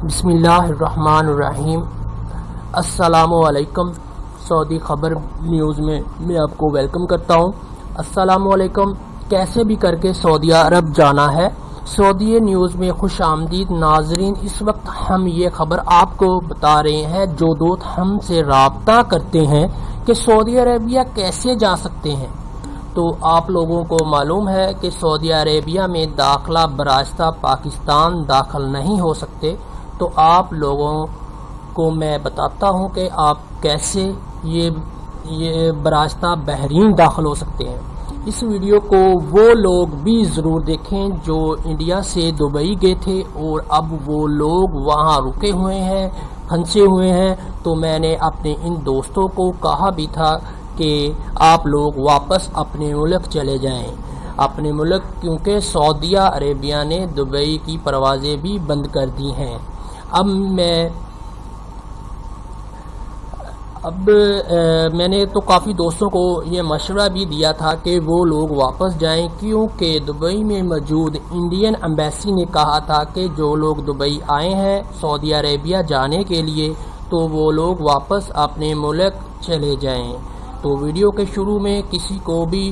بسم اللہ الرحمن الرحیم۔ السلام علیکم۔ سعودی خبر نیوز میں میں آپ کو ویلکم کرتا ہوں۔ السلام علیکم۔ کیسے بھی کر کے سعودی عرب جانا ہے۔ سعودی نیوز میں خوش آمدید ناظرین۔ اس وقت ہم یہ خبر آپ کو بتا رہے ہیں جو دوست ہم سے رابطہ کرتے ہیں کہ سعودی عربیہ کیسے جا سکتے ہیں۔ تو آپ لوگوں کو معلوم ہے کہ سعودی عربیہ میں داخلہ براستہ پاکستان داخل نہیں ہو سکتے، تو آپ لوگوں کو میں بتاتا ہوں کہ آپ کیسے یہ براستہ بحرین داخل ہو سکتے ہیں۔ اس ویڈیو کو وہ لوگ بھی ضرور دیکھیں جو انڈیا سے دبئی گئے تھے اور اب وہ لوگ وہاں رکے ہوئے ہیں، پھنسے ہوئے ہیں۔ تو میں نے اپنے ان دوستوں کو کہا بھی تھا کہ آپ لوگ واپس اپنے ملک چلے جائیں، اپنے ملک، کیونکہ سعودی عربیہ نے دبئی کی پروازیں بھی بند کر دی ہیں۔ میں نے تو کافی دوستوں کو یہ مشورہ بھی دیا تھا کہ وہ لوگ واپس جائیں، کیونکہ دبئی میں موجود انڈین ایمبیسی نے کہا تھا کہ جو لوگ دبئی آئے ہیں سعودی عربیہ جانے کے لیے تو وہ لوگ واپس اپنے ملک چلے جائیں۔ تو ویڈیو کے شروع میں کسی کو بھی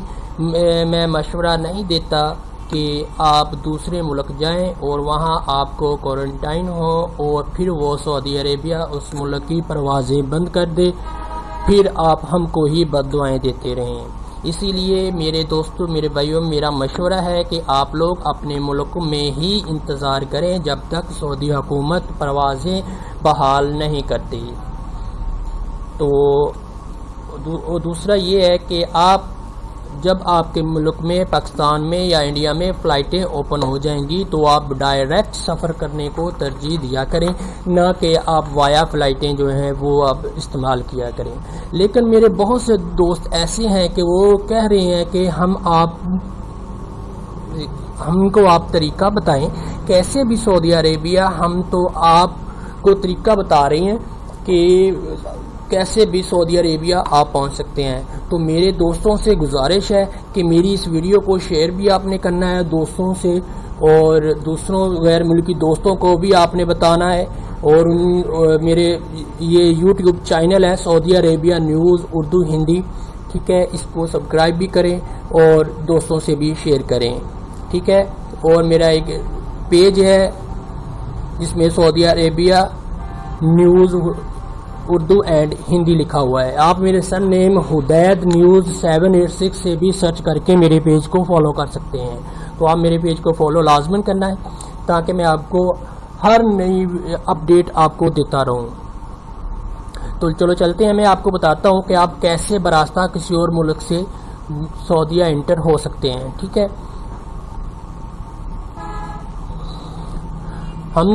میں مشورہ نہیں دیتا کہ آپ دوسرے ملک جائیں اور وہاں آپ کو کوارنٹائن ہو اور پھر وہ سعودی عربیہ اس ملک کی پروازیں بند کر دے، پھر آپ ہم کو ہی بد دعائیں دیتے رہیں۔ اسی لیے میرے دوستوں، میرے بھائیوں، میرا مشورہ ہے کہ آپ لوگ اپنے ملک میں ہی انتظار کریں جب تک سعودی حکومت پروازیں بحال نہیں کرتی۔ تو دوسرا یہ ہے کہ جب آپ کے ملک میں پاکستان میں یا انڈیا میں فلائٹیں اوپن ہو جائیں گی تو آپ ڈائریکٹ سفر کرنے کو ترجیح دیا کریں، نہ کہ آپ وایا فلائٹیں جو ہیں وہ اب استعمال کیا کریں۔ لیکن میرے بہت سے دوست ایسے ہیں کہ وہ کہہ رہے ہیں کہ ہم کو آپ طریقہ بتائیں کیسے بھی سعودی عربیہ، ہم تو آپ کو طریقہ بتا رہے ہیں کہ کیسے بھی سعودی عربیہ آپ پہنچ سکتے ہیں۔ تو میرے دوستوں سے گزارش ہے کہ میری اس ویڈیو کو شیئر بھی آپ نے کرنا ہے دوستوں سے، اور دوسروں غیر ملکی دوستوں کو بھی آپ نے بتانا ہے، اور میرے یہ یوٹیوب چینل ہے سعودی عربیہ نیوز اردو ہندی، ٹھیک ہے، اس کو سبسکرائب بھی کریں اور دوستوں سے بھی شیئر کریں، ٹھیک ہے۔ اور میرا ایک پیج ہے جس میں سعودی عربیہ نیوز اردو اینڈ ہندی لکھا ہوا ہے۔ آپ میرے سن نیم حدید نیوز 786 سے بھی سرچ کر کے میرے پیج کو فالو کر سکتے ہیں۔ تو آپ میرے پیج کو فالو لازمن کرنا ہے تاکہ میں آپ کو ہر نئی اپڈیٹ آپ کو دیتا رہوں۔ تو چلو چلتے ہیں، میں آپ کو بتاتا ہوں کہ آپ کیسے براستہ کسی اور ملک سے سعودیہ انٹر ہو سکتے ہیں، ٹھیک ہے۔ ہم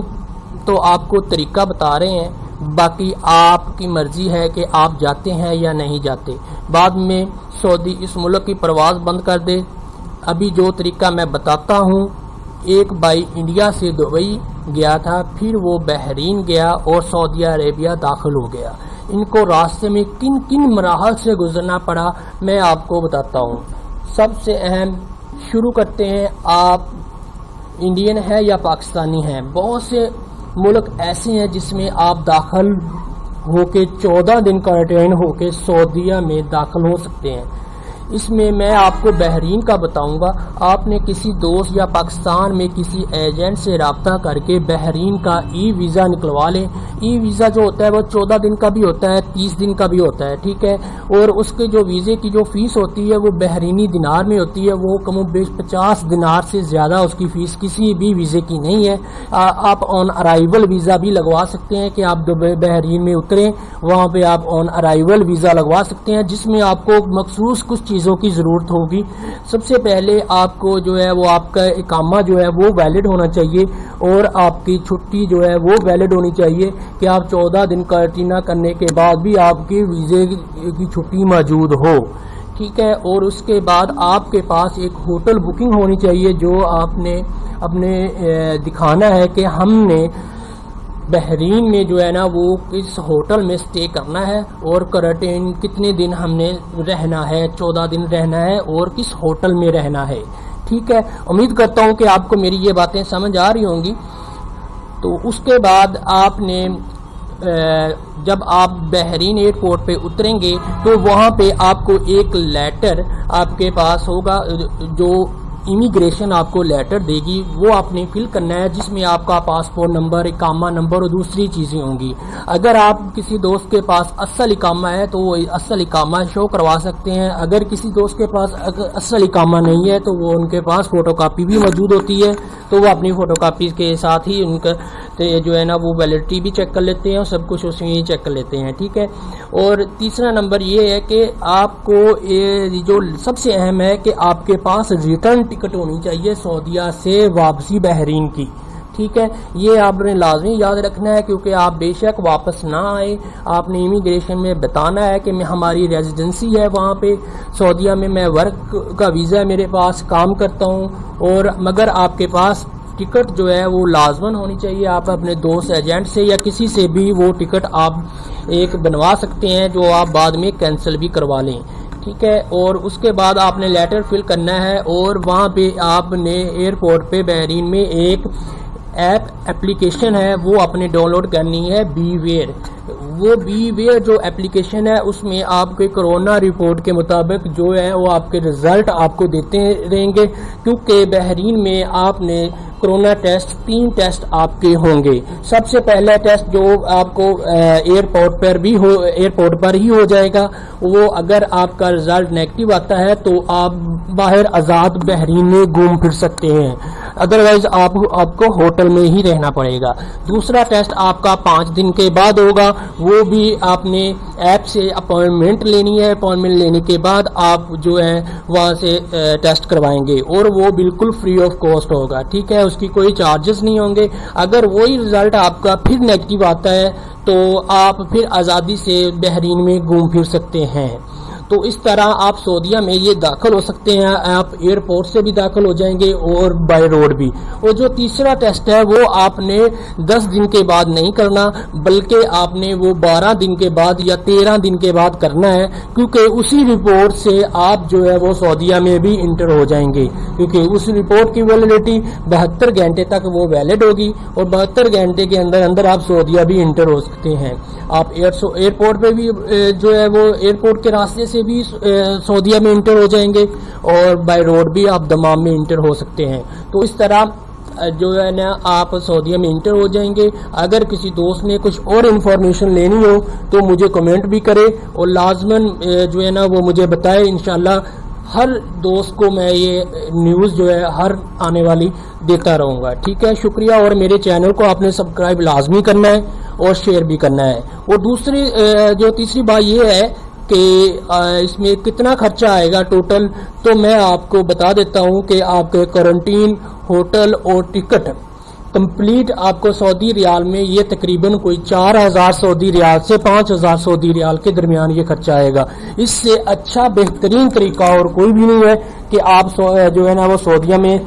تو آپ کو طریقہ بتا رہے ہیں، باقی آپ کی مرضی ہے کہ آپ جاتے ہیں یا نہیں جاتے۔ بعد میں سعودی اس ملک کی پرواز بند کر دے۔ ابھی جو طریقہ میں بتاتا ہوں، ایک بھائی انڈیا سے دبئی گیا تھا، پھر وہ بحرین گیا اور سعودی عربیہ داخل ہو گیا۔ ان کو راستے میں کن کن مراحل سے گزرنا پڑا میں آپ کو بتاتا ہوں۔ سب سے اہم شروع کرتے ہیں، آپ انڈین ہیں یا پاکستانی ہیں۔ بہت سے ملک ایسے ہیں جس میں آپ داخل ہو کے 14 دن کوارنٹائن ہو کے سعودیہ میں داخل ہو سکتے ہیں۔ اس میں آپ کو بحرین کا بتاؤں گا۔ آپ نے کسی دوست یا پاکستان میں کسی ایجنٹ سے رابطہ کر کے بحرین کا ای ویزا نکلوا لیں۔ ای ویزا جو ہوتا ہے وہ 14 دن کا بھی ہوتا ہے، 30 دن کا بھی ہوتا ہے، ٹھیک ہے۔ اور اس کے جو ویزے کی جو فیس ہوتی ہے وہ بحرینی دینار میں ہوتی ہے، وہ کم و بیش 50 دینار سے زیادہ اس کی فیس کسی بھی ویزے کی نہیں ہے۔ آپ آن ارائیول ویزا بھی لگوا سکتے ہیں کہ آپ بحرین میں اتریں، وہاں پہ آپ آن ارائیول ویزا لگوا سکتے ہیں، جس میں آپ کو مخصوص کچھ چیزوں کی ضرورت ہوگی۔ سب سے پہلے آپ کو جو ہے وہ آپ کا اقامہ جو ہے وہ ویلڈ ہونا چاہیے، اور آپ کی چھٹی جو ہے وہ ویلڈ ہونی چاہیے کہ آپ 14 دن کوارنٹائن کرنے کے بعد بھی آپ کی ویزے کی چھٹی موجود ہو، ٹھیک ہے۔ اور اس کے بعد آپ کے پاس ایک ہوٹل بکنگ ہونی چاہیے جو آپ نے اپنے دکھانا ہے کہ ہم نے بحرین میں جو ہے نا وہ کس ہوٹل میں سٹے کرنا ہے، اور کوارنٹائن کتنے دن ہم نے رہنا ہے، 14 دن رہنا ہے، اور کس ہوٹل میں رہنا ہے، ٹھیک ہے۔ امید کرتا ہوں کہ آپ کو میری یہ باتیں سمجھ آ رہی ہوں گی۔ تو اس کے بعد آپ نے جب آپ بحرین ایئرپورٹ پہ اتریں گے تو وہاں پہ آپ کو ایک لیٹر آپ کے پاس ہوگا جو امیگریشن آپ کو لیٹر دے گی، وہ آپ نے فل کرنا ہے، جس میں آپ کا پاسپورٹ نمبر، اقامہ نمبر اور دوسری چیزیں ہوں گی۔ اگر آپ کسی دوست کے پاس اصل اقامہ ہے تو وہ اصل اقامہ شو کروا سکتے ہیں، اگر کسی دوست کے پاس اصل اقامہ نہیں ہے تو وہ ان کے پاس فوٹو کاپی بھی موجود ہوتی ہے، تو وہ اپنی فوٹو کاپی کے ساتھ ہی ان کا جو ہے نا وہ ویلڈٹی بھی چیک کر لیتے ہیں اور سب کچھ اس میں چیک کر لیتے ہیں، ٹھیک ہے۔ اور تیسرا نمبر یہ ہے کہ آپ کو جو سب سے اہم ہے کہ آپ کے پاس ریٹرن ٹکٹ ہونی چاہیے سعودیہ سے واپسی بحرین کی، ٹھیک ہے۔ یہ آپ نے لازمی یاد رکھنا ہے، کیونکہ آپ بے شک واپس نہ آئے، آپ نے امیگریشن میں بتانا ہے کہ ہماری ریزیڈنسی ہے وہاں پہ سعودیہ میں، میں ورک کا ویزا ہے میرے پاس، کام کرتا ہوں، اور مگر آپ کے پاس ٹکٹ جو ہے وہ لازمن ہونی چاہیے۔ آپ اپنے دوست ایجنٹ سے یا کسی سے بھی وہ ٹکٹ آپ ایک بنوا سکتے ہیں جو آپ بعد میں کینسل بھی کروا لیں، ٹھیک ہے۔ اور اس کے بعد آپ نے لیٹر فل کرنا ہے، اور وہاں پہ آپ نے ایئرپورٹ پہ بحرین میں ایک اپلیکیشن ہے وہ اپنے ڈاؤن لوڈ کرنی ہے، بی ویئر۔ وہ بی ویئر جو اپلیکیشن ہے اس میں آپ کے کرونا رپورٹ کے مطابق جو ہے وہ آپ کے رزلٹ آپ کو دیتے رہیں گے، کیونکہ بحرین میں آپ نے کرونا ٹیسٹ 3 ٹیسٹ آپ کے ہوں گے۔ سب سے پہلا ٹیسٹ جو آپ کو ایئرپورٹ پر ہی ہو جائے گا، وہ اگر آپ کا رزلٹ نیگیٹو آتا ہے تو آپ باہر آزاد بحرین میں گھوم پھر سکتے ہیں، ادروائز آپ کو ہوٹل میں ہی رہنا پڑے گا۔ دوسرا ٹیسٹ آپ کا 5 دن کے بعد ہوگا، وہ بھی آپ نے ایپ سے اپوائنٹمنٹ لینی ہے، اپوائنٹمنٹ لینے کے بعد آپ جو ہے وہاں سے ٹیسٹ کروائیں گے، اور وہ بالکل فری آف کاسٹ ہوگا، ٹھیک ہے، اس کی کوئی چارجز نہیں ہوں گے۔ اگر وہی رزلٹ آپ کا پھر نیگیٹو آتا ہے تو آپ پھر آزادی سے بحرین میں گھوم پھر سکتے ہیں۔ تو اس طرح آپ سعودیہ میں یہ داخل ہو سکتے ہیں، آپ ایئرپورٹ سے بھی داخل ہو جائیں گے اور بائی روڈ بھی۔ اور جو تیسرا ٹیسٹ ہے وہ آپ نے 10 دن کے بعد نہیں کرنا، بلکہ آپ نے وہ 12 دن کے بعد یا 13 دن کے بعد کرنا ہے، کیونکہ اسی رپورٹ سے آپ جو ہے وہ سعودیہ میں بھی انٹر ہو جائیں گے، کیونکہ اس رپورٹ کی ویلیڈیٹی 72 گھنٹے تک وہ ویلڈ ہوگی، اور 72 گھنٹے کے اندر آپ سعودیہ بھی انٹر ہو سکتے ہیں۔ آپ ایئرپورٹ پہ بھی جو ہے وہ ایئرپورٹ کے راستے سے بھی سعودیہ میں انٹر ہو جائیں گے، اور بائی روڈ بھی آپ دمام میں انٹر ہو سکتے ہیں۔ تو اس طرح جو ہے نا آپ سعودیہ میں انٹر ہو جائیں گے۔ اگر کسی دوست نے کچھ اور انفارمیشن لینی ہو تو مجھے کمنٹ بھی کرے، اور لازماً جو ہے نا وہ مجھے بتائے، انشاءاللہ ہر دوست کو میں یہ نیوز جو ہے ہر آنے والی دیتا رہوں گا، ٹھیک ہے۔ شکریہ، اور میرے چینل کو آپ نے سبسکرائب لازمی کرنا ہے اور شیئر بھی کرنا ہے۔ اور تیسری بات یہ ہے کہ اس میں کتنا خرچہ آئے گا ٹوٹل، تو میں آپ کو بتا دیتا ہوں کہ آپ کے کوارنٹین، ہوٹل اور ٹکٹ کمپلیٹ آپ کو سعودی ریال میں یہ تقریباً کوئی 4000 سعودی ریال سے 5000 سعودی ریال کے درمیان یہ خرچہ آئے گا۔ اس سے اچھا بہترین طریقہ اور کوئی بھی نہیں ہے کہ آپ جو ہے نا وہ سعودیہ میں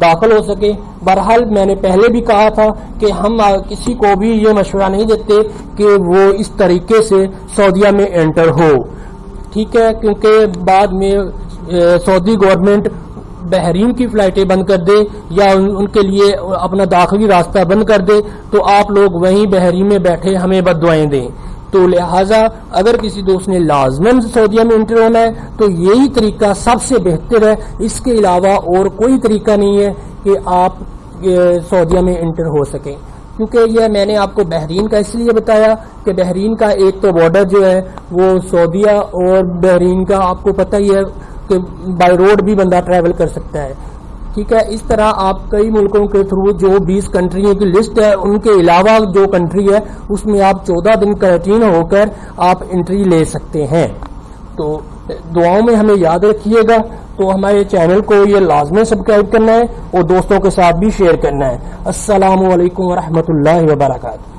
داخل ہو سکے۔ بہرحال میں نے پہلے بھی کہا تھا کہ ہم کسی کو بھی یہ مشورہ نہیں دیتے کہ وہ اس طریقے سے سعودیہ میں انٹر ہو، ٹھیک ہے، کیونکہ بعد میں سعودی گورنمنٹ بحرین کی فلائٹیں بند کر دے یا ان کے لیے اپنا داخلی راستہ بند کر دے تو آپ لوگ وہیں بحرین میں بیٹھے ہمیں بد دعائیں دیں۔ تو لہٰذا اگر کسی دوست نے لازماً سعودیہ میں انٹر ہونا ہے تو یہی طریقہ سب سے بہتر ہے، اس کے علاوہ اور کوئی طریقہ نہیں ہے کہ آپ سعودیہ میں انٹر ہو سکیں۔ کیونکہ یہ میں نے آپ کو بحرین کا اس لیے بتایا کہ بحرین کا ایک تو بارڈر جو ہے وہ سعودیہ اور بحرین کا آپ کو پتہ ہی ہے کہ بائی روڈ بھی بندہ ٹریول کر سکتا ہے، ٹھیک ہے۔ اس طرح آپ کئی ملکوں کے تھرو جو 20 کنٹریوں کی لسٹ ہے ان کے علاوہ جو کنٹری ہے اس میں آپ 14 دن کوارنٹین ہو کر آپ انٹری لے سکتے ہیں۔ تو دعاؤں میں ہمیں یاد رکھیے گا، تو ہمارے چینل کو یہ لازمی سبسکرائب کرنا ہے اور دوستوں کے ساتھ بھی شیئر کرنا ہے۔ السلام علیکم ورحمۃ اللہ وبرکاتہ۔